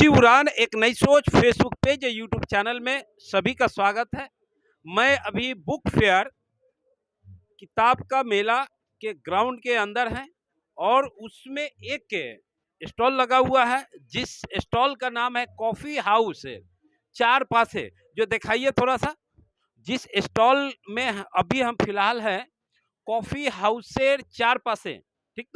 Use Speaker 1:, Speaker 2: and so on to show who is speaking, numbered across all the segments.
Speaker 1: ऊंची उड़ान एक नई सोच फेसबुक पेज या यूट्यूब चैनल में सभी का स्वागत है। मैं अभी बुक फेयर किताब का मेला के ग्राउंड के अंदर है और उसमें एक स्टॉल लगा हुआ है जिस स्टॉल का नाम है कॉफी हाउस चार पासे। जो दिखाइए थोड़ा सा, जिस स्टॉल में अभी हम फिलहाल हैं कॉफी हाउस से चार पासे, ठीक।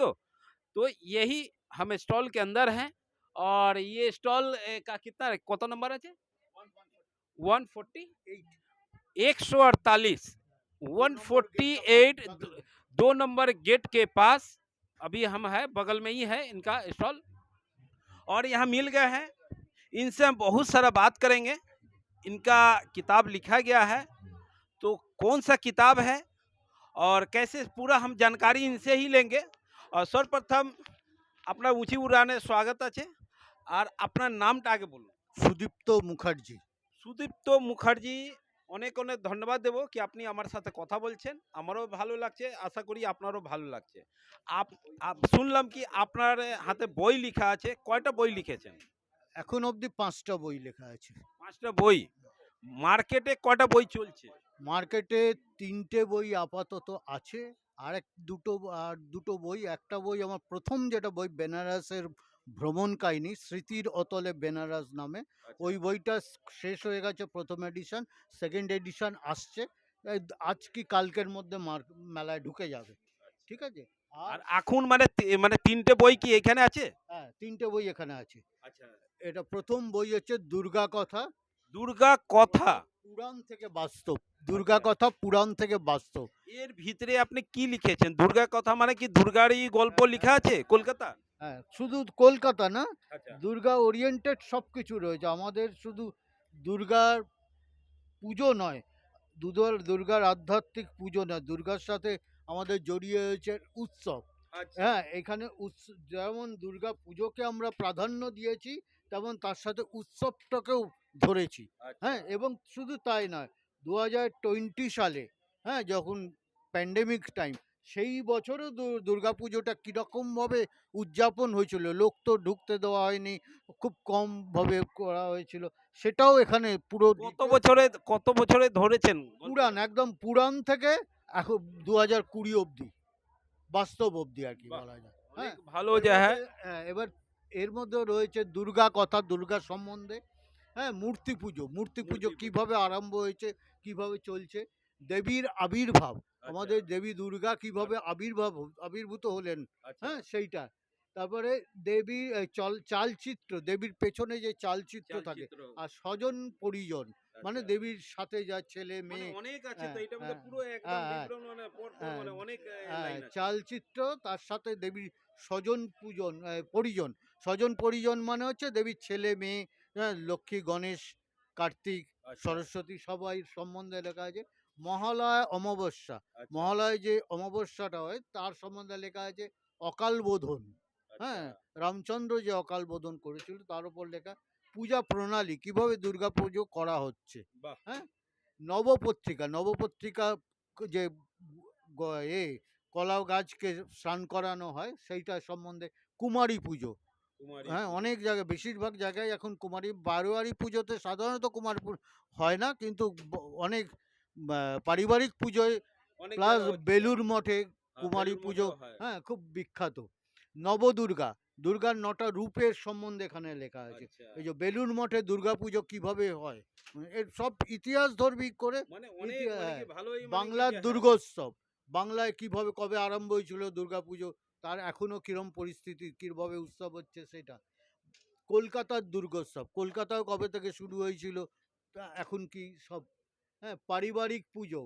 Speaker 1: तो यही हम स्टॉल के अंदर हैं और ये स्टॉल का कितना कत नंबर है? 148 148 148 दो नंबर गेट के पास अभी हम है, बगल में ही है इनका स्टॉल और यहाँ मिल गए हैं। इनसे हम बहुत सारा बात करेंगे। इनका किताब लिखा गया है, तो कौन सा किताब है और कैसे पूरा हम जानकारी इनसे ही लेंगे। और सर्वप्रथम अपना ऊंची उड़ाने स्वागत আছে আর আপনার নামটা আগে বলুন।
Speaker 2: সুদীপ্ত মুখার্জি।
Speaker 1: সুদীপ্ত মুখার্জি, অনেক অনেক ধন্যবাদ দেবো কি আপনি আমার সাথে কথা বলছেন। আমারও ভালো লাগছে, আশা করি আপনারও ভালো লাগছে। শুনলাম কি আপনার হাতে বই লেখা আছে, কয়টা বই লিখেছেন?
Speaker 2: এখন অবধি 5টা বই লেখা আছে।
Speaker 1: 5টা বই। মার্কেটে কয়টা বই চলছে?
Speaker 2: মার্কেটে 3টে বই আপাতত আছে। দুটো বই, একটা বই আমার প্রথম যেটা বই বেনারসের ভ্রমণ কাহিনী স্মৃতির অতলে বেনারস নামে, ওই বইটা শেষ হয়ে গেছে প্রথম এডিশন। সেকেন্ড এডিশন আসছে আজ কি কালকের মধ্যে মেলায় ঢুকে যাবে, ঠিক আছে।
Speaker 1: আর এখন মানে 3টে বই কি এখানে আছে?
Speaker 2: হ্যাঁ, 3টে বই এখানে আছে।
Speaker 1: আচ্ছা,
Speaker 2: এটা প্রথম বই হচ্ছে দুর্গা কথা।
Speaker 1: দুর্গা কথা
Speaker 2: পুরাণ থেকে বাস্তব। দুর্গা কথা পুরাণ থেকে বাস্তব।
Speaker 1: এর ভিতরে আপনি কি লিখেছেন? দুর্গা কথা মানে কি দুর্গারই গল্প লেখা আছে কলকাতা?
Speaker 2: হ্যাঁ, শুধু কলকাতা না,
Speaker 1: আচ্ছা,
Speaker 2: দুর্গা ওরিয়েন্টেড সব কিছু রয়েছে। আমাদের শুধু দুর্গার পুজো নয়, দুর্গার আধ্যাত্মিক পুজো নয়, দুর্গার সাথে আমাদের জড়িয়ে রয়েছে উৎসব।
Speaker 1: আচ্ছা,
Speaker 2: হ্যাঁ, এখানে যেমন দুর্গা পুজোকে আমরা প্রাধান্য দিয়েছি, তেমন তার সাথে উৎসবটাকেও ধরেছি।
Speaker 1: আচ্ছা,
Speaker 2: হ্যাঁ, এবং শুধু তাই নয়, 2020 সালে, হ্যাঁ, যখন প্যান্ডেমিক টাইম, সেই বছরও দুর্গা পুজোটা কীরকমভাবে উদযাপন হয়েছিল, লোক তো ঢুকতে দেওয়া হয়নি, খুব কমভাবে করা হয়েছিল, সেটাও এখানে পুরো
Speaker 1: কত বছরে ধরেছেন?
Speaker 2: পুরাণ, একদম পুরাণ থেকে এখন 2020 অবধি, বাস্তব অবধি আর কি
Speaker 1: বাহ!
Speaker 2: বলা যায়।
Speaker 1: অনেক
Speaker 2: হ্যাঁ,
Speaker 1: ভালো
Speaker 2: এর
Speaker 1: যে হ্যাঁ।
Speaker 2: মধ্যে এবার এর মধ্যে রয়েছে দুর্গা কথা, দুর্গা সম্বন্ধে। হ্যাঁ, মূর্তি পুজো কিভাবে আরম্ভ হয়েছে, কিভাবে চলছে, দেবীর আবির্ভাব, আমাদের দেবী দুর্গা কিভাবে আবির্ভূত হলেন,
Speaker 1: আচ্ছা,
Speaker 2: হ্যাঁ, সেইটা। তারপরে দেবীর চালচিত্র, দেবীর পেছনে যে চালচিত্র থাকে, আর স্বজন পরিজন, মানে
Speaker 1: আচ্ছা।
Speaker 2: দেবীর সাথে যা ছেলে
Speaker 1: মানে
Speaker 2: মেয়ে।
Speaker 1: অনেক আছে তো,
Speaker 2: হ্যাঁ,
Speaker 1: এটার মধ্যে
Speaker 2: হ্যাঁ,
Speaker 1: পুরো একদম
Speaker 2: হ্যাঁ, হ্যাঁ,
Speaker 1: বিবরণ মানে পরপর
Speaker 2: হ্যাঁ,
Speaker 1: মানে অনেক
Speaker 2: হ্যাঁ,
Speaker 1: লাইন আছে।
Speaker 2: চালচিত্র, তার সাথে দেবীর স্বজন পূজন, পরিজন। স্বজন পরিজন মানে হচ্ছে দেবীর ছেলে মেয়ে, হ্যাঁ, লক্ষ্মী, গণেশ, কার্তিক,
Speaker 1: আচ্ছা,
Speaker 2: সরস্বতী, সবাই সম্বন্ধে লেখা আছে। মহালয়া, অমাবস্যা,
Speaker 1: আচ্ছা,
Speaker 2: মহালয় যে অমাবস্যাটা হয় তার সম্বন্ধে লেখা আছে। অকাল বোধন,
Speaker 1: আচ্ছা,
Speaker 2: হ্যাঁ, রামচন্দ্র যে অকাল বোধন করেছিল তার উপর লেখা। পূজা প্রণালী, কিভাবে দুর্গা পুজো করা হচ্ছে।
Speaker 1: বাহ!
Speaker 2: হ্যাঁ, নবপত্রিকা যে কলাও গাছকে স্নান করানো হয়, সেইটা সম্বন্ধে। কুমারী পুজো,
Speaker 1: কুমারী
Speaker 2: হ্যাঁ,
Speaker 1: পুজো।
Speaker 2: অনেক জায়গায়, বেশিরভাগ জায়গায় এখন বারোয়ারি পুজোতে সাধারণত কুমারী হয় না, কিন্তু অনেক পারিবারিক পুজোয়,
Speaker 1: অনেক
Speaker 2: প্লাস
Speaker 1: জায়গা হচ্ছে।
Speaker 2: বেলুর মঠে
Speaker 1: হ্যাঁ,
Speaker 2: কুমারী
Speaker 1: বেলুড়
Speaker 2: পুজো,
Speaker 1: মঠেও হয়।
Speaker 2: হ্যাঁ, খুব বিখ্যাত। নবদুর্গা, দুর্গার 9টা রূপের সম্বন্ধে এখানে লেখা আছে।
Speaker 1: আচ্ছা।
Speaker 2: এই যে বেলুর মঠে দুর্গা পুজো কিভাবে হয়, এর সব ইতিহাস ধর্মী করে।
Speaker 1: মানে অনেক মানে কি ভালোই মানে কি
Speaker 2: বাংলার
Speaker 1: যে হ্যাঁ,
Speaker 2: দুর্গোৎসব, বাংলায় কিভাবে কবে আরম্ভ হয়েছিল দুর্গা পুজো, তার এখনো কিরম পরিস্থিতি, কিভাবে উৎসব হচ্ছে সেটা। কলকাতার দুর্গোৎসব, কলকাতাও কবে থেকে শুরু হয়েছিল, তা এখন কি সব। হ্যাঁ, পারিবারিক পুজো,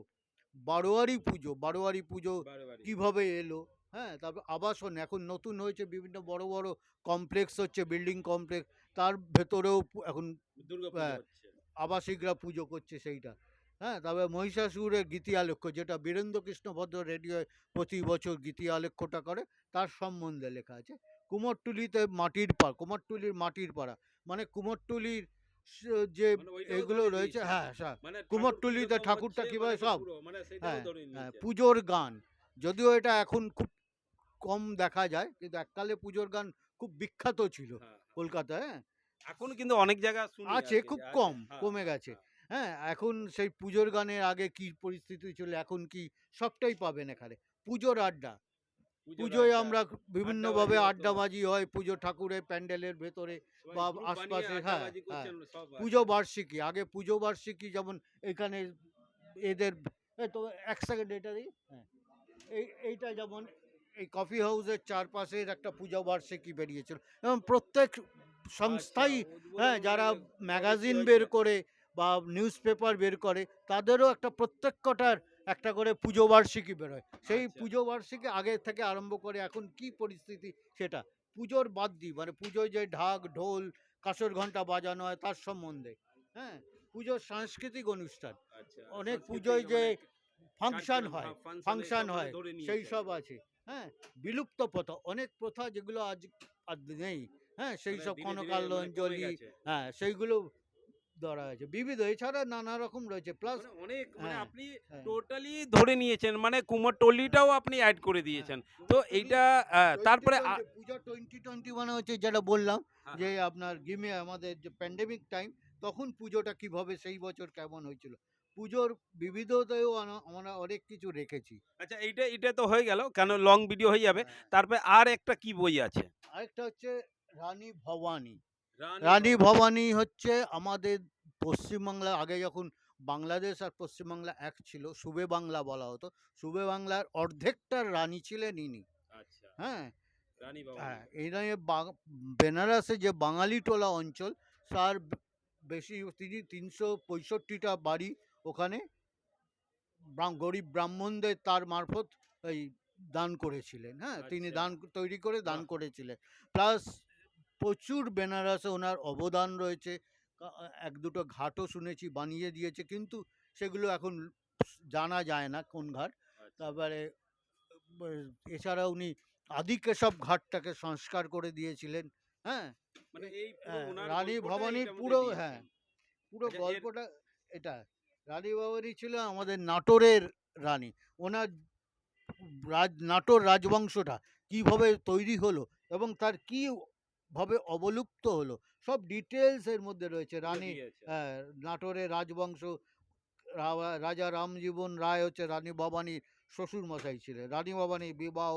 Speaker 2: বারোয়ারি পুজো
Speaker 1: বাড়ি।
Speaker 2: কিভাবে এলো। হ্যাঁ, তারপর আবাসন, এখন নতুন হয়েছে, বিভিন্ন বড় বড় কমপ্লেক্স হচ্ছে, বিল্ডিং কমপ্লেক্স, তার ভেতরেও এখন
Speaker 1: দুর্গাপুজো হচ্ছে।
Speaker 2: আবাসিকরা পুজো করছে সেইটা। হ্যাঁ, তারপরে মহিষাসুরের গীতি আলেখ্য, যেটা বীরেন্দ্রকৃষ্ণ ভদ্র রেডিওয় প্রতি বছর গীতি আলেখ্যটা করে, তার সম্বন্ধে লেখা আছে। কুমোরটুলির মাটির পাড়া, মানে কুমোরটুলির যে
Speaker 1: মানে ওইটাও
Speaker 2: এগুলো
Speaker 1: ধরে
Speaker 2: রয়েছে,
Speaker 1: নিয়েছে।
Speaker 2: হ্যাঁ,
Speaker 1: মানে
Speaker 2: কুমোরটুলিতে ঠাকুরটা কীভাবে সব।
Speaker 1: পুরো মানে সেটাও
Speaker 2: হ্যাঁ,
Speaker 1: ধরে
Speaker 2: হ্যাঁ,
Speaker 1: নিয়েছে।
Speaker 2: পুজোর গান, যদিও এটা এখন খুব কম দেখা যায়, কিন্তু এককালে পুজোর গান খুব বিখ্যাত ছিল
Speaker 1: হ্যাঁ, হ্যাঁ।
Speaker 2: কলকাতায়। হ্যাঁ,
Speaker 1: এখন কিন্তু অনেক জায়গা শুনি
Speaker 2: আছে,
Speaker 1: আরকি
Speaker 2: খুব
Speaker 1: যে
Speaker 2: কম,
Speaker 1: হ্যাঁ,
Speaker 2: কমে
Speaker 1: হ্যাঁ,
Speaker 2: গেছে।
Speaker 1: হ্যাঁ।
Speaker 2: হ্যাঁ, এখন সেই পুজোর গানের আগে কি পরিস্থিতি ছিল, এখন কি, সবটাই পাবেন এখানে। পুজোর আড্ডা।
Speaker 1: পুজোর
Speaker 2: পুজোয়
Speaker 1: আড্ডা,
Speaker 2: আমরা বিভিন্নভাবে
Speaker 1: আড্ডাবাজি হতো।
Speaker 2: আড্ডাবাজি হয়, পুজো ঠাকুরের প্যান্ডেলের ভেতরে
Speaker 1: সবাই
Speaker 2: বা
Speaker 1: গ্রুপ বানিয়ে
Speaker 2: আশপাশে। হ্যাঁ,
Speaker 1: আড্ডাবাজি
Speaker 2: হ্যাঁ।
Speaker 1: করছেন সব
Speaker 2: পুজো
Speaker 1: আছে।
Speaker 2: বার্ষিকী, আগে পুজো বার্ষিকী যেমন এখানে এদের, এই তো ১ সেকেন্ড এটা দিই। হ্যাঁ, এইটা যেমন এই কফি হাউসের চারপাশের একটা পূজা বার্ষিকী বেরিয়েছিল এবং প্রত্যেক
Speaker 1: আচ্ছা,
Speaker 2: সংস্থাই, হ্যাঁ,
Speaker 1: উদ্বোধন
Speaker 2: যারা
Speaker 1: মানে কবে কি
Speaker 2: ম্যাগাজিন
Speaker 1: হয়েছে?
Speaker 2: বের করে বা নিউজ পেপার বের করে, তাদেরও একটা প্রত্যেক কটার একটা করে পুজো বার্ষিকী বেরোয়। সেই
Speaker 1: আচ্ছা,
Speaker 2: পুজো বার্ষিকী আগে থেকে আরম্ভ করে এখন কি পরিস্থিতি সেটা, পুজোর বাদ দিই, মানে পুজোয় যে ঢাক ঢোল কাঁসর ঘন্টা বাজানো হয় তার সম্বন্ধে। হ্যাঁ, পুজোর সাংস্কৃতিক অনুষ্ঠান,
Speaker 1: আচ্ছা।
Speaker 2: অনেক
Speaker 1: সাংস্কৃতিক
Speaker 2: পুজোয় যে
Speaker 1: মানে
Speaker 2: ফাংশন
Speaker 1: কার্যক্রম,
Speaker 2: হয়,
Speaker 1: হ্যাঁ, ফাংশন
Speaker 2: ফাংশন
Speaker 1: এসব মানে
Speaker 2: হয়,
Speaker 1: ধরে
Speaker 2: সেই
Speaker 1: নিয়েছেন।
Speaker 2: সব আছে। হ্যাঁ, বিলুপ্ত প্রথা, অনেক প্রথা যেগুলো আজ আর নেই। হ্যাঁ, সেই
Speaker 1: মানে
Speaker 2: সব
Speaker 1: ধীরে, ধীরে মানে কমে
Speaker 2: কনকালঞ্জলি,
Speaker 1: গেছে।
Speaker 2: হ্যাঁ, সেইগুলো ধরা হয়েছে। বিবিধ এছাড়া নানা রকম রয়েছে। প্লাস,
Speaker 1: মানে অনেক মানে
Speaker 2: হ্যাঁ,
Speaker 1: আপনি
Speaker 2: হ্যাঁ,
Speaker 1: টোটালি ধরে নিয়েছেন। মানে কুমোরটুলিটাও আপনি এড করে
Speaker 2: হ্যাঁ।
Speaker 1: দিয়েছেন। তো
Speaker 2: কুমোরটুলি
Speaker 1: এইটা তারপরে
Speaker 2: 2020 পূজা 2020 মানে হচ্ছে যেটা বললাম
Speaker 1: হ্যাঁ,
Speaker 2: যে
Speaker 1: হ্যাঁ।
Speaker 2: আপনার আমাদের যে প্যান্ডেমিক টাইম, তখন পুজোটা কিভাবে সেই বছর কেমন হয়েছিল। পুজোর বিবিধতায়ও আমরা অনেক কিছু রেখেছি।
Speaker 1: আচ্ছা, এইটা তো হয়ে গেল। কেন লং ভিডিও হয়ে যাবে।
Speaker 2: হ্যাঁ।
Speaker 1: তারপরে আর একটা কি বই আছে?
Speaker 2: আরেকটা হচ্ছে রানী ভবানী।
Speaker 1: রানী
Speaker 2: রানী
Speaker 1: ভবানী।
Speaker 2: ভবানী হচ্ছে আমাদের পশ্চিমবাংলা, আগে যখন বাংলাদেশ আর পশ্চিমবাংলা এক ছিল, সুবে বাংলা বলা হতো। সুবে বাংলার অর্ধেকটার রানী ছিলেন ইনি।
Speaker 1: আচ্ছা,
Speaker 2: হ্যাঁ,
Speaker 1: রানী ভবানী।
Speaker 2: হ্যাঁ, এই নিয়ে বেনারসে যে বাঙালি টোলা অঞ্চল, তার বেশি, তিনি ৩৬৫টা বাড়ি ওখানে গরিব ব্রাহ্মণদের তার মারফত এই দান করেছিলেন। হ্যাঁ, তিনি
Speaker 1: আচ্ছা,
Speaker 2: দান তৈরি করে দান
Speaker 1: বাহ!
Speaker 2: করেছিলেন। প্লাস প্রচুর বেনারসে ওনার অবদান রয়েছে। ১-২টো ঘাটও শুনেছি বানিয়ে দিয়েছে, কিন্তু সেগুলো এখন জানা যায় না কোন ঘাট।
Speaker 1: আচ্ছা।
Speaker 2: তারপরে ব এছাড়া উনি আদিকেশব ঘাটটাকে সংস্কার করে দিয়েছিলেন। হ্যাঁ?
Speaker 1: মানে
Speaker 2: এ
Speaker 1: এই পুরো
Speaker 2: হ্যাঁ,
Speaker 1: উনার
Speaker 2: রানী
Speaker 1: গল্পটা
Speaker 2: ভবানীর
Speaker 1: এইটার মধ্যে
Speaker 2: পুরো, হ্যাঁ,
Speaker 1: দিয়েছেন।
Speaker 2: পুরো
Speaker 1: আচ্ছা
Speaker 2: গল্পটা এটা। রানী ভবানী ছিল আমাদের নাটোরের রানী। ওনার নাটোর রাজবংশটা কিভাবে তৈরি হলো এবং তার কি ভাবে অবলুপ্ত হলো, সব ডিটেইলস এর মধ্যে রয়েছে।
Speaker 1: পুরো
Speaker 2: রানী,
Speaker 1: দিয়েছেন।
Speaker 2: হ্যাঁ, নাটোরের রাজবংশ, রাজা রামজীবন রায় হচ্ছে রানী ভবানীর শ্বশুরমশাই ছিলেন। রানী ভবানীর বিবাহ,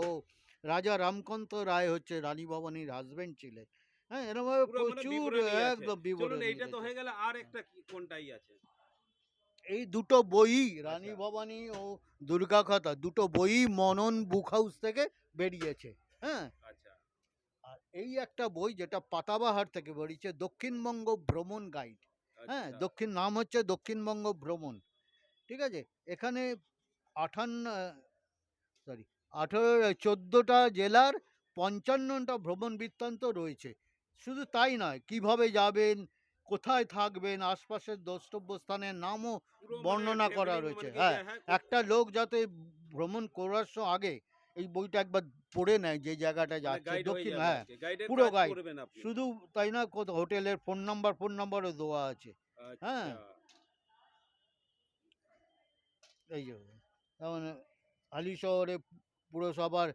Speaker 2: রাজা রামকান্ত রায় হচ্ছে রানী ভবানীর হাসব্যান্ড ছিলেন। হ্যাঁ, এরকমভাবে
Speaker 1: পুরো মানে
Speaker 2: প্রচুর
Speaker 1: বিবরণী আছে।
Speaker 2: একদম
Speaker 1: চলুন,
Speaker 2: বিবরণী
Speaker 1: এইটা তো
Speaker 2: রয়েছে।
Speaker 1: হয়ে গেল। আর
Speaker 2: হ্যাঁ।
Speaker 1: একটা কি কোনটাই আছে?
Speaker 2: এই দুটো বইই, রানী
Speaker 1: আচ্ছা,
Speaker 2: ভবানী ও দুর্গা কথা, দুটো বইই মনন বুক হাউস থেকে বেরিয়েছে। হ্যাঁ,
Speaker 1: আচ্ছা,
Speaker 2: আর এই একটা বই যেটা পাতাবাহার থেকে বেরিয়েছে, দক্ষিণবঙ্গ ভ্রমণ গাইড। হ্যাঁ,
Speaker 1: আচ্ছা,
Speaker 2: নাম হচ্ছে দক্ষিণবঙ্গ ভ্রমণ। ঠিক আছে? এখানে 58 সরি 14টা জেলার 55টা ভ্রমণ বৃত্তান্ত রয়েছে। শুধু তাই নয়, কিভাবে যাবেন, কোথায় থাকবেন, আশপাশের দ্রষ্টব্য স্থানের নামও
Speaker 1: পুরো মানে
Speaker 2: বর্ণনা করা
Speaker 1: ট্রাভেলিং
Speaker 2: রয়েছে।
Speaker 1: মানে কি যে
Speaker 2: হ্যাঁ,
Speaker 1: হ্যাঁ,
Speaker 2: একটা লোক যাতে ভ্রমণ করার আগে এই বইটা একবার পড়ে নেয় যে জায়গাটায়
Speaker 1: মানে
Speaker 2: যাচ্ছে।
Speaker 1: গাইড হয়ে যাবে
Speaker 2: হ্যাঁ,
Speaker 1: আরকি। গাইডের
Speaker 2: পুরো
Speaker 1: কাজ
Speaker 2: গাইড।
Speaker 1: করবেন আপনি।
Speaker 2: শুধু তাই না, হোটেলের ফোন নাম্বারও দেওয়া আছে। হ্যাঁ,
Speaker 1: আচ্ছা।
Speaker 2: এই যে যেমন হালিশহরে পুরসভার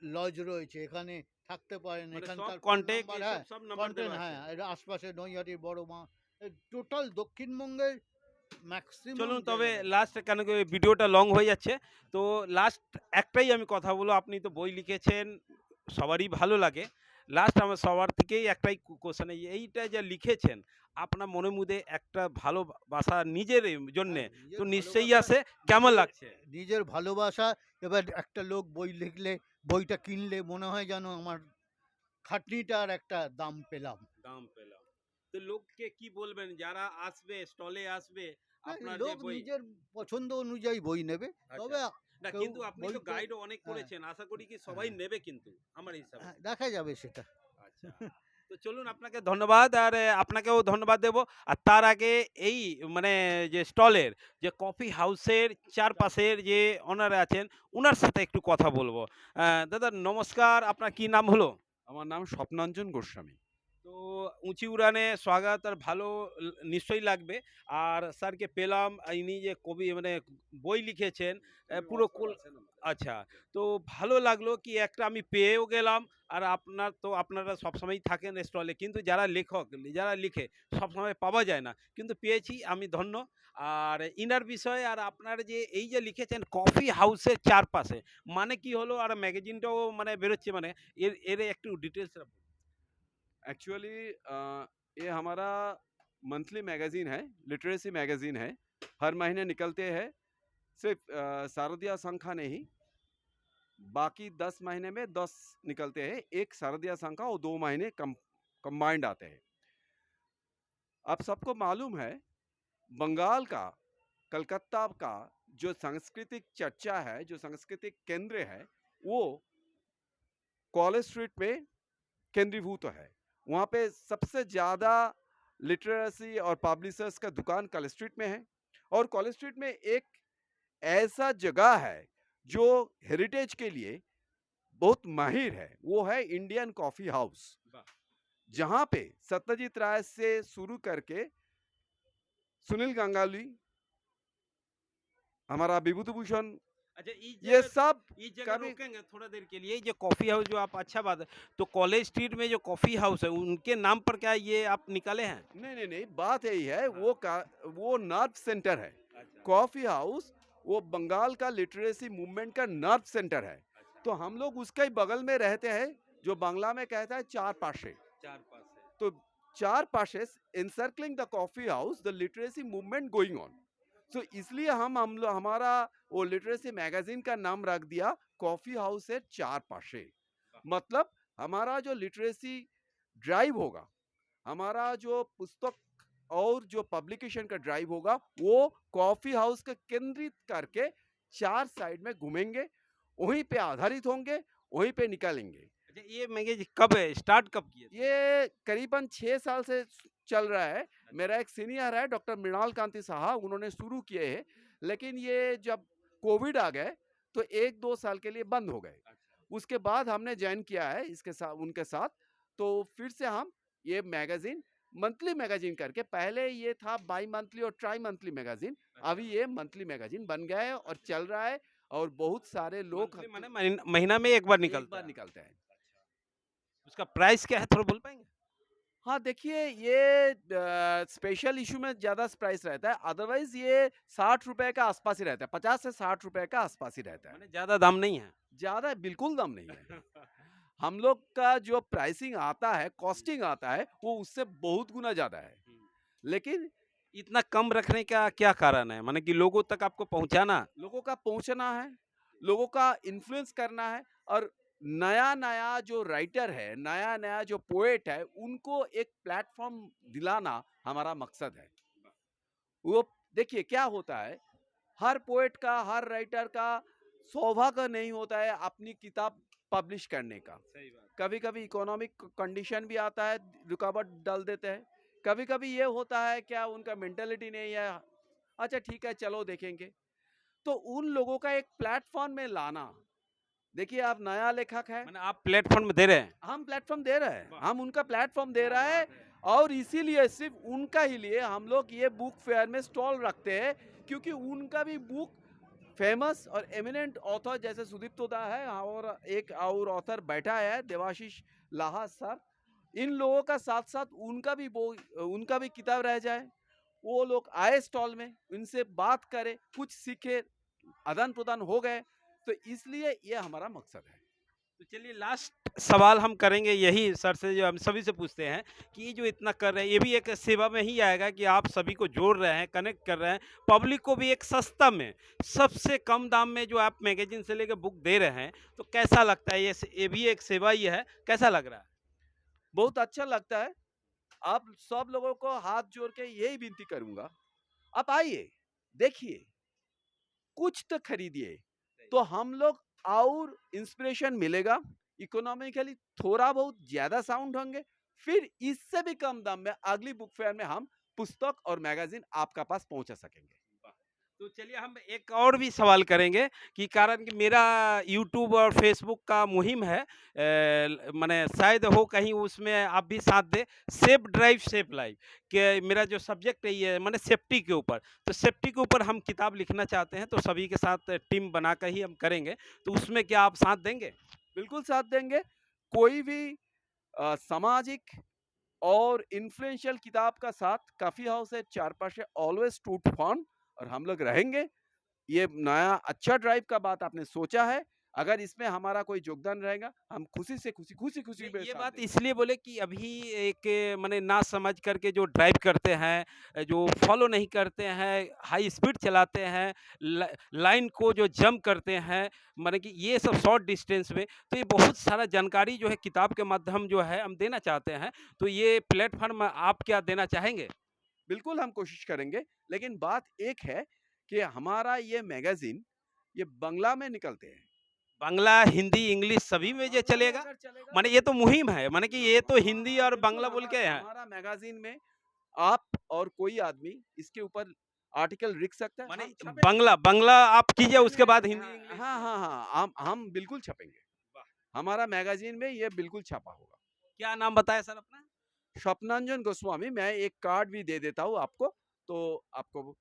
Speaker 2: লজ রয়েছে, এখানে থাকতে পারেন।
Speaker 1: মানে সব
Speaker 2: এখানকার ফোন
Speaker 1: কনট্যাক্ট
Speaker 2: নাম্বার,
Speaker 1: এইসব
Speaker 2: হ্যাঁ,
Speaker 1: সব নাম্বার
Speaker 2: কন্টেন্ট,
Speaker 1: দেওয়া আছে।
Speaker 2: হ্যাঁ, এর আশপাশে নৈহাটির বড় মা, টোটাল দক্ষিণবঙ্গের ম্যাক্সিমাম
Speaker 1: চলুন তবে
Speaker 2: জায়গাটা।
Speaker 1: লাস্ট, কেন কি ভিডিওটা লং হয়ে যাচ্ছে। তো লাস্ট একটাই আমি কথা বলবো, আপনি তো বই লিখেছেন, সবারই ভালো লাগে। লাস্ট আমার সবার থেকেই একটাই কোশ্চেন, এইটা যা লিখেছেন, আপনার মনের মধ্যে একটা ভালোবাসা নিজের জন্যে
Speaker 2: হ্যাঁ,
Speaker 1: তো
Speaker 2: নিজের
Speaker 1: নিশ্চয়ই
Speaker 2: ভালোবাসা,
Speaker 1: আছে। কেমন
Speaker 2: নিজের
Speaker 1: লাগছে?
Speaker 2: নিজের ভালোবাসা। এবার একটা লোক বই লিখলে, বইটা কিনলে মনে হয় যেন আমার খাটনিটার একটা দাম পেলাম।
Speaker 1: দাম পেলাম। তো লোককে কি বলবেন যারা আসবে, স্টলে আসবে
Speaker 2: হ্যাঁ,
Speaker 1: আপনার যে
Speaker 2: লোক
Speaker 1: বই?
Speaker 2: নিজের পছন্দ অনুযায়ী বই নেবে।
Speaker 1: আচ্ছা।
Speaker 2: তবে
Speaker 1: না
Speaker 2: কেউ
Speaker 1: কিন্তু আপনি
Speaker 2: বই
Speaker 1: তো গাইডও অনেক
Speaker 2: হ্যাঁ,
Speaker 1: করেছেন। আশা করি কি সবাই
Speaker 2: হ্যাঁ,
Speaker 1: নেবে কিন্তু আমার হিসাবে।
Speaker 2: হ্যাঁ, দেখা যাবে সেটা।
Speaker 1: আচ্ছা। তো চলুন, আপনাকে ধন্যবাদ। আর আপনাকেও ধন্যবাদ দেব। আর তার আগে এই মানে যে স্টলের যে কফি হাউসের চারপাশের যে ওনার আছেন, উনার সাথে একটু কথা বলবো। দাদা নমস্কার, আপনার কি নাম হলো?
Speaker 3: আমার নাম স্বপ্নাঞ্জন গোস্বামী।
Speaker 1: তো তো উঁচু উড়ানে স্বাগত আর ভালো নিশ্চয়ই লাগবে। আর স্যারকে পেলাম, ইনি যে কবি মানে বই লিখেছেন পুরো আচ্ছা, তো ভালো লাগলো কি একটা আমি পেয়েও গেলাম। আর আপনারা সবসময়ই থাকেন স্টলে, কিন্তু যারা লেখক, যারা লিখে সবসময় পাওয়া যায় না। কিন্তু পেয়েছি, আমি ধন্য। আর ইনার বিষয়ে আর আপনার যে এই যে লিখেছেন কফি হাউসের চারপাশে, মানে কি হলো? আর ম্যাগাজিনটাও মানে বেরোচ্ছে মানে এর একটু ডিটেইলস
Speaker 3: एक्चुअली ये हमारा मंथली मैगज़ीन है, लिटरेसी मैगज़ीन है। हर महीने निकलते हैं। सिर्फ़ शारदीय संख्या नहीं, बाकी 10 महीने में 10 निकलते हैं। एक शारदीय संख्या और 2 महीने कंबाइंड आते हैं। अब सबको मालूम है, बंगाल का, कलकत्ता का जो सांस्कृतिक चर्चा है, जो सांस्कृतिक केंद्र है, वो कॉलेज स्ट्रीट में केंद्रीभूत है। वहाँ पे सबसे ज़्यादा लिटरेसी और पब्लिशर्स का दुकान कॉलेज स्ट्रीट में है। और कॉलेज स्ट्रीट में एक ऐसा जगह है जो हेरिटेज के लिए बहुत माहिर है, वो है इंडियन कॉफ़ी हाउस। जहाँ पे सत्यजीत राय से शुरू करके सुनील गांगुली, हमारा विभूतिभूषण,
Speaker 1: अच्छा,
Speaker 3: ये सब
Speaker 1: इस जगह
Speaker 3: कभी
Speaker 1: रोकेंगे थोड़ा देर के लिए। ये कॉफी हाउस जो आप, अच्छा बात है, तो कॉलेज स्ट्रीट में जो कॉफी हाउस है उनके नाम पर क्या ये आप निकाले हैं?
Speaker 3: नहीं, बात यही है,
Speaker 1: हाँ।
Speaker 3: वो नर्व सेंटर है।
Speaker 1: अच्छा।
Speaker 3: कॉफ़ी हाउस वो बंगाल का लिटरेसी मूवमेंट का नर्व सेंटर है। तो हम लोग उसके ही बगल में रहते हैं, जो बांग्ला में कहता है चार पाशे।
Speaker 1: चार पास है।
Speaker 3: तो चार पाशे encircling the coffee house, the literacy movement going on. So इसलिए हमारा वो लिटरेसी मैगजीन का नाम रख दिया कॉफी हाउस है चार पाशे। मतलब हमारा जो लिटरेसी ड्राइव होगा, हमारा जो पुस्तक और जो पब्लिकेशन का ड्राइव होगा, वो कॉफी हाउस का केंद्रित करके चार साइड में घूमेंगे, वहीं पे आधारित होंगे, वहीं पे निकालेंगे।
Speaker 1: अच्छा, ये मैगजीन कब है, स्टार्ट कब किए थे?
Speaker 3: ये करीबन 6 साल से चल रहा है। मेरा एक सीनियर है डॉक्टर मृणाल कांति साहा, उन्होंने शुरू किए हैं, लेकिन ये जब कोविड आ गए तो 1-2 साल के लिए बंद हो गए। उसके बाद हमने ज्वाइन किया है इसके साथ, उनके साथ। तो फिर से हम ये मैगजीन मंथली मैगजीन करके, पहले ये था बाई मंथली और ट्राई मंथली मैगजीन, अभी ये मंथली मैगजीन बन गया है और चल रहा है। और बहुत सारे लोग
Speaker 1: मंथली माने महीना में एक बार
Speaker 3: एक
Speaker 1: निकलता
Speaker 3: बार
Speaker 1: है?
Speaker 3: निकलते हैं।
Speaker 1: उसका प्राइस क्या है, थोड़ा बोल पाएंगे?
Speaker 3: हाँ, देखिए ये स्पेशल इशू में ज़्यादा प्राइस रहता है, अदरवाइज़ ये 60 रुपए का आसपास ही रहता है, 50 से 60 रुपए का आसपास ही रहता है।
Speaker 1: मैंने ज्यादा दाम नहीं है।
Speaker 3: ज़्यादा बिल्कुल दाम नहीं है। हम लोग का जो प्राइसिंग आता है, कॉस्टिंग आता है, वो उससे बहुत गुना ज़्यादा है। लेकिन
Speaker 1: इतना कम रखने का क्या कारण है, माने कि लोगों तक आपको पहुंचाना?
Speaker 3: लोगों का पहुंचना है, लोगों का इन्फ्लुएंस करना है, और नया-नया जो राइटर है, नया-नया जो पोएट है, उनको एक प्लेटफ़ॉर्म दिलाना हमारा मकसद है। वो देखिए क्या होता है, हर पोएट का, हर राइटर का सौभाग्य नहीं होता है अपनी किताब पब्लिश करने का।
Speaker 1: सही बात।
Speaker 3: कभी कभी इकोनॉमिक कंडीशन भी आता है, रुकावट डाल देते हैं। कभी कभी ये होता है क्या उनका मेंटेलिटी नहीं है, अच्छा ठीक है चलो देखेंगे। तो उन लोगों का एक प्लेटफॉर्म में लाना, देखिए आप नया लेखक है,
Speaker 1: मैंने आप प्लेटफॉर्म में दे रहे हैं?
Speaker 3: हम प्लेटफॉर्म दे रहे हैं,
Speaker 1: वाह!
Speaker 3: हम उनका प्लेटफॉर्म दे
Speaker 1: क्या
Speaker 3: रहा है।
Speaker 1: बात है!
Speaker 3: और इसीलिए सिर्फ उनका ही लिए हम लोग ये बुक फेयर में स्टॉल रखते हैं, क्योंकि उनका भी बुक फेमस और एमिनेंट ऑथर जैसे सुदीप्त होता है, और एक और ऑथर बैठा है देवाशीष लाहा सर, इन लोगों का साथ साथ उनका भी किताब रह जाए, वो लोग आए स्टॉल में, उनसे बात करें, कुछ सीखे, आदान प्रदान हो गए। तो इसलिए ये हमारा मकसद है।
Speaker 1: तो चलिए, लास्ट सवाल हम करेंगे यही सर से, जो हम सभी से पूछते हैं कि ये जो इतना कर रहे हैं, ये भी एक सेवा में ही आएगा कि आप सभी को जोड़ रहे हैं, कनेक्ट कर रहे हैं, पब्लिक को भी एक सस्ता में, सबसे कम दाम में जो आप मैगजीन से लेकर बुक दे रहे हैं, तो कैसा लगता है? ये भी एक सेवा ही है, कैसा लग रहा है?
Speaker 3: बहुत अच्छा लगता है। आप सब लोगों को हाथ जोड़ के यही विनती करूंगा, आप आइए, देखिए, कुछ तो खरीदिए, तो हम लोग और इंस्पिरेशन मिलेगा, इकोनॉमिकली थोड़ा बहुत ज्यादा साउंड होंगे, फिर इससे भी कम दाम में अगली बुक फेयर में हम पुस्तक और मैगजीन आपका पास पहुंचा सकेंगे।
Speaker 1: तो चलिए हम एक और भी सवाल करेंगे कि कारण कि मेरा यूट्यूब और फेसबुक का मुहिम है माने शायद हो कहीं उसमें आप भी साथ दें सेफ ड्राइव सेफ लाइफ कि मेरा जो सब्जेक्ट है ये माने सेफ्टी के ऊपर तो सेफ्टी के ऊपर हम किताब लिखना चाहते हैं तो सभी के साथ टीम बनाकर ही हम करेंगे तो उसमें क्या आप साथ देंगे?
Speaker 3: बिल्कुल साथ देंगे। कोई भी सामाजिक और इन्फ्लुएंशियल किताब का साथ काफ़ी हाउस है, चार पाँच है, ऑलवेज टू फन और हम लोग रहेंगे। ये नया अच्छा ड्राइव का बात आपने सोचा है, अगर इसमें हमारा कोई योगदान रहेगा, हम खुशी से खुशी में
Speaker 1: ये
Speaker 3: साथ
Speaker 1: बात
Speaker 3: देंगे।
Speaker 1: इसलिए बोले कि अभी एक माने ना समझ करके जो ड्राइव करते हैं, जो फॉलो नहीं करते हैं, हाई स्पीड चलाते हैं, लाइन को जो जंप करते हैं, माने कि ये सब शॉर्ट डिस्टेंस में, तो ये बहुत सारा जानकारी जो है किताब के माध्यम जो है हम देना चाहते हैं। तो ये प्लेटफ़ॉर्म आप क्या देना चाहेंगे?
Speaker 3: बिल्कुल हम कोशिश करेंगे, लेकिन बात एक है कि हमारा ये मैगज़ीन, ये बांग्ला में निकलते हैं।
Speaker 1: बांग्ला, हिंदी, इंग्लिश सभी में ये
Speaker 3: बांग्ला में
Speaker 1: चलेगा?
Speaker 3: अगर चलेगा
Speaker 1: माने
Speaker 3: तो
Speaker 1: ये तो मुहिम है, माने कि ये तो हिंदी और
Speaker 3: बिल्कुल
Speaker 1: बांग्ला बोल के हैं।
Speaker 3: हमारा मैगज़ीन में आप और कोई आदमी इसके ऊपर आर्टिकल लिख सकता है,
Speaker 1: माने
Speaker 3: हम छपेंगे।
Speaker 1: बांग्ला बांग्ला आप कीजिए उसके बाद हिंदी, इंग्लिश।
Speaker 3: हाँ, हाँ, हाँ, हम बिल्कुल छपेंगे।
Speaker 1: वाह!
Speaker 3: हमारा मैगज़ीन में ये बिल्कुल छपा होगा।
Speaker 1: क्या नाम बताया सर अपना?
Speaker 3: स्वप्नांजन गोस्वामी, मैं एक कार्ड भी दे देता हूँ आपको, तो आपको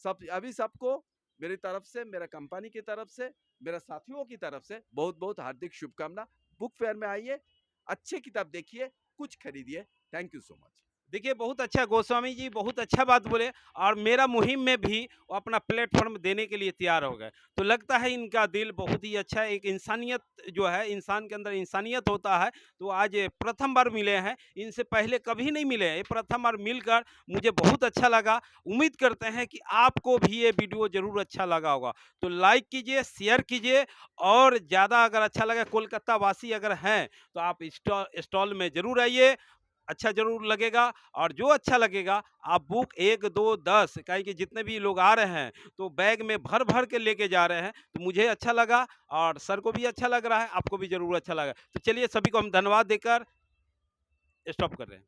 Speaker 3: सबको मेरी तरफ से, मेरा कंपनी की तरफ से, मेरे साथियों की तरफ से बहुत-बहुत हार्दिक शुभकामना। बुक फेयर में आइए, अच्छी किताब देखिए, कुछ खरीदिए। Thank you so much.
Speaker 1: देखिए बहुत अच्छा गोस्वामी जी बहुत अच्छा बात बोले और मेरा मुहिम में भी वो अपना प्लेटफॉर्म देने के लिए तैयार हो गए। तो लगता है इनका दिल बहुत ही अच्छा है, एक इंसानियत जो है इंसान के अंदर इंसानियत होता है। तो आज ये प्रथम बार मिले हैं, इनसे पहले कभी नहीं मिले हैं, ये प्रथम बार मिलकर मुझे बहुत अच्छा लगा। उम्मीद करते हैं कि आपको भी ये वीडियो ज़रूर अच्छा लगा होगा। तो लाइक कीजिए, शेयर कीजिए और ज़्यादा अगर अच्छा लगे कोलकाता वासी अगर हैं तो आप स्टॉल में ज़रूर आइए, अच्छा ज़रूर लगेगा और जो अच्छा लगेगा आप बुक 1, 2, 10 काहे कि जितने भी लोग आ रहे हैं तो बैग में भर-भर के लेके जा रहे हैं। तो मुझे अच्छा लगा और सर को भी अच्छा लग रहा है, आपको भी ज़रूर अच्छा लगा। तो चलिए सभी को हम धन्यवाद देकर स्टॉप कर रहे हैं।